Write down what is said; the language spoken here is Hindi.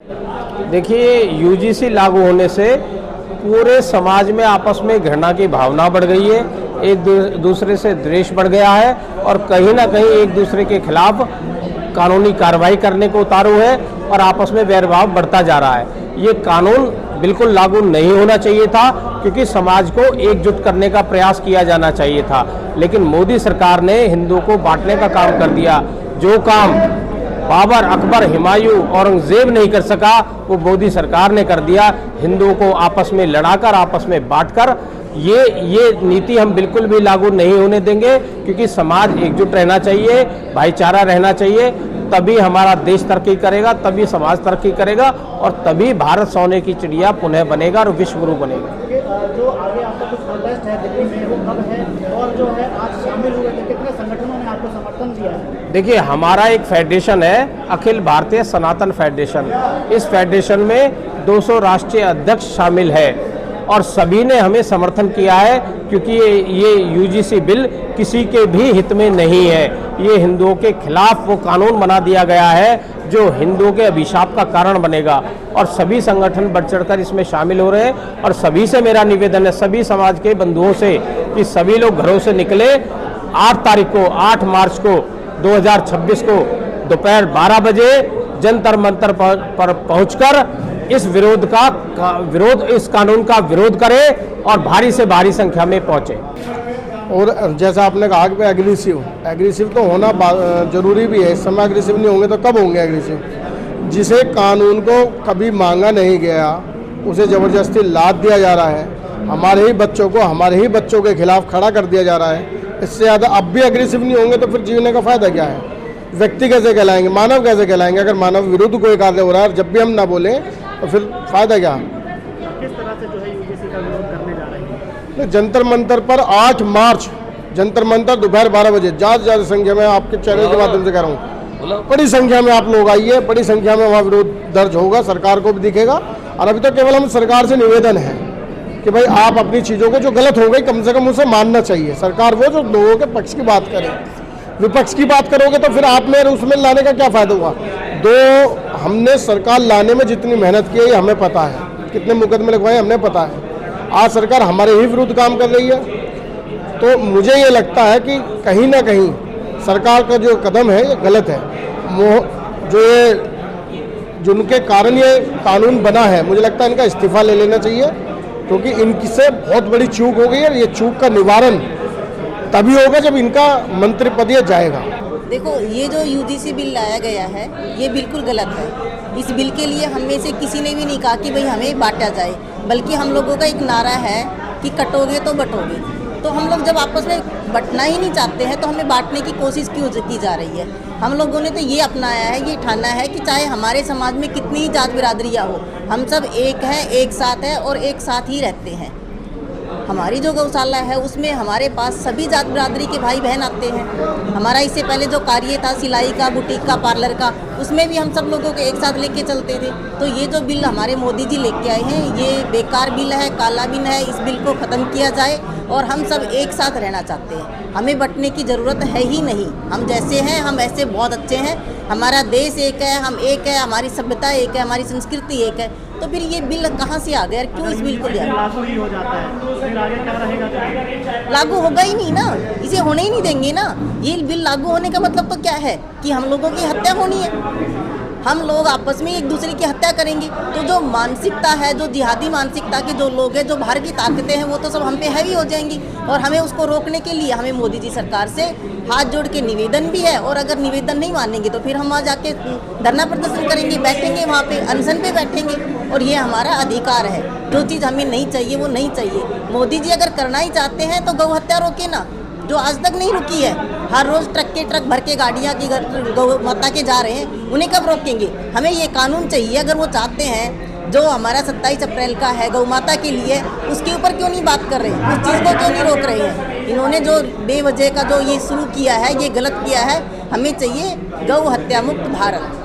देखिए, यूजीसी लागू होने से पूरे समाज में आपस में घृणा की भावना बढ़ गई है, एक दूसरे से द्वेष बढ़ गया है और कहीं ना कहीं एक दूसरे के खिलाफ कानूनी कार्रवाई करने को उतारू है और आपस में वैरभाव बढ़ता जा रहा है। ये कानून बिल्कुल लागू नहीं होना चाहिए था, क्योंकि समाज को एकजुट करने का प्रयास किया जाना चाहिए था, लेकिन मोदी सरकार ने हिंदुओं को बांटने का काम कर दिया। जो काम बाबर, अकबर, हुमायूं, औरंगजेब नहीं कर सका, वो मोदी सरकार ने कर दिया। हिंदुओं को आपस में लड़ाकर, आपस में बांटकर, ये नीति हम बिल्कुल भी लागू नहीं होने देंगे, क्योंकि समाज एकजुट रहना चाहिए, भाईचारा रहना चाहिए, तभी हमारा देश तरक्की करेगा, तभी समाज तरक्की करेगा और तभी भारत सोने की चिड़िया पुनः बनेगा और विश्व गुरु बनेगा। जो आगे आपका कुछ प्रोटेस्ट है दिल्ली में, वो कब है और जो है आज शामिल हुए थे, कितने संगठनों ने आपको समर्थन दिया है? देखिए, हमारा एक फेडरेशन है, अखिल भारतीय सनातन फेडरेशन। इस फेडरेशन में 200 राष्ट्रीय अध्यक्ष शामिल है और सभी ने हमें समर्थन किया है, क्योंकि ये यूजीसी बिल किसी के भी हित में नहीं है। ये हिंदुओं के खिलाफ वो कानून बना दिया गया है जो हिंदुओं के अभिशाप का कारण बनेगा और सभी संगठन बढ़ चढ़कर इसमें शामिल हो रहे हैं। और सभी से मेरा निवेदन है, सभी समाज के बंधुओं से, कि सभी लोग घरों से निकले 8 तारीख को, 8 मार्च को 2026 को दोपहर 12 बजे जंतर मंतर पर पहुंचकर इस इस कानून का विरोध करें और भारी से भारी संख्या में पहुंचे। और जैसा आपने कहा कि एग्रेसिव तो होना जरूरी भी है। इस समय एग्रेसिव नहीं होंगे तो कब होंगे एग्रेसिव? जिसे कानून को कभी मांगा नहीं गया उसे ज़बरदस्ती लाद दिया जा रहा है, हमारे ही बच्चों के खिलाफ खड़ा कर दिया जा रहा है। इससे ज़्यादा अब भी एग्रेसिव नहीं होंगे तो फिर जीने का फ़ायदा क्या है? व्यक्ति कैसे कहलाएंगे, मानव कैसे कहलाएंगे? अगर मानव विरुद्ध कोई कार्य हो रहा है, जब भी हम ना बोलें तो फिर फायदा क्या? किस तरह से जो है यूजीसी का विरोध करने जा रहे हैं? जंतर मंतर पर 8 मार्च जंतर मंतर दोपहर 12 बजे ज़्यादा संख्या में, आपके चैनल के माध्यम से कह रहा हूँ, बड़ी संख्या में आप लोग आइए, बड़ी संख्या में वहाँ विरोध दर्ज होगा, सरकार को भी दिखेगा। और अभी तो केवल हम सरकार से निवेदन है कि भाई आप अपनी चीज़ों को जो गलत हो गई कम से कम उसे मानना चाहिए। सरकार वो जो लोगों के पक्ष की बात करे, विपक्ष की बात करोगे तो फिर आप मेरे उसमें लाने का क्या फ़ायदा हुआ? हमने सरकार लाने में जितनी मेहनत की है हमें पता है, कितने मुकदमे लगवाए हमें पता है। आज सरकार हमारे ही विरुद्ध काम कर रही है, तो मुझे ये लगता है कि कहीं ना कहीं सरकार का जो कदम है ये गलत है। जिनके कारण ये कानून बना है, मुझे लगता है इनका इस्तीफा ले लेना चाहिए, क्योंकि इनसे बहुत बड़ी चूक हो गई है। ये चूक का निवारण तभी होगा जब इनका मंत्री पद ये जाएगा। देखो, ये जो यूजीसी बिल लाया गया है ये बिल्कुल गलत है। इस बिल के लिए हम में से किसी ने भी नहीं कहा कि भाई हमें बांटा जाए, बल्कि हम लोगों का एक नारा है कि कटोगे तो बटोगे। तो हम लोग जब आपस में बंटना ही नहीं चाहते हैं तो हमें बांटने की कोशिश क्यों की जा रही है? हम लोगों ने तो ये अपनाया है, ये ठाना है कि चाहे हमारे समाज में कितनी ही जात बिरादरियाँ हो, हम सब एक हैं, एक साथ हैं और एक साथ ही रहते हैं। हमारी जो गौशाला है उसमें हमारे पास सभी जात बिरादरी के भाई बहन आते हैं। हमारा इससे पहले जो कार्य था सिलाई का, बुटीक का, पार्लर का, उसमें भी हम सब लोगों को एक साथ लेके चलते थे। तो ये जो बिल हमारे मोदी जी लेके आए हैं ये बेकार बिल है, काला बिल है। इस बिल को ख़त्म किया जाए और हम सब एक साथ रहना चाहते हैं। हमें बंटने की ज़रूरत है ही नहीं। हम जैसे हैं हम ऐसे बहुत अच्छे हैं। हमारा देश एक है, हम एक है, हमारी सभ्यता एक है, हमारी संस्कृति एक है। तो फिर ये बिल कहाँ से आ गया? क्यों इस बिल को लिया? लागू ही हो जाता है, फिर आगे क्या रहेगा? लागू होगा ही नहीं ना, इसे होने ही नहीं देंगे ना। ये बिल लागू होने का मतलब तो क्या है कि हम लोगों की हत्या होनी है, हम लोग आपस में एक दूसरे की हत्या करेंगे। तो जो मानसिकता है, जो जिहादी मानसिकता के जो लोग हैं, जो बाहर की ताकतें हैं, वो तो सब हम पे हैवी हो जाएंगी। और हमें उसको रोकने के लिए हमें मोदी जी सरकार से हाथ जोड़ के निवेदन भी है। और अगर निवेदन नहीं मानेंगे तो फिर हम वहाँ जाके धरना प्रदर्शन करेंगे, बैठेंगे वहाँ पे, अनशन पे बैठेंगे। और ये हमारा अधिकार है। जो चीज़ हमें नहीं चाहिए वो नहीं चाहिए। मोदी जी अगर करना ही चाहते हैं तो गौ हत्या रोके ना, जो आज तक नहीं रुकी है। हर रोज़ ट्रक के ट्रक भर के गाड़ियाँ की गौ माता के जा रहे हैं, उन्हें कब रोकेंगे? हमें ये कानून चाहिए। अगर वो चाहते हैं जो हमारा 27 अप्रैल का है गौ माता के लिए, उसके ऊपर क्यों नहीं बात कर रहे हैं? उस चीज़ को क्यों नहीं रोक रहे हैं? इन्होंने जो बेवजह का जो ये शुरू किया है ये गलत किया है। हमें चाहिए गौ हत्या मुक्त भारत।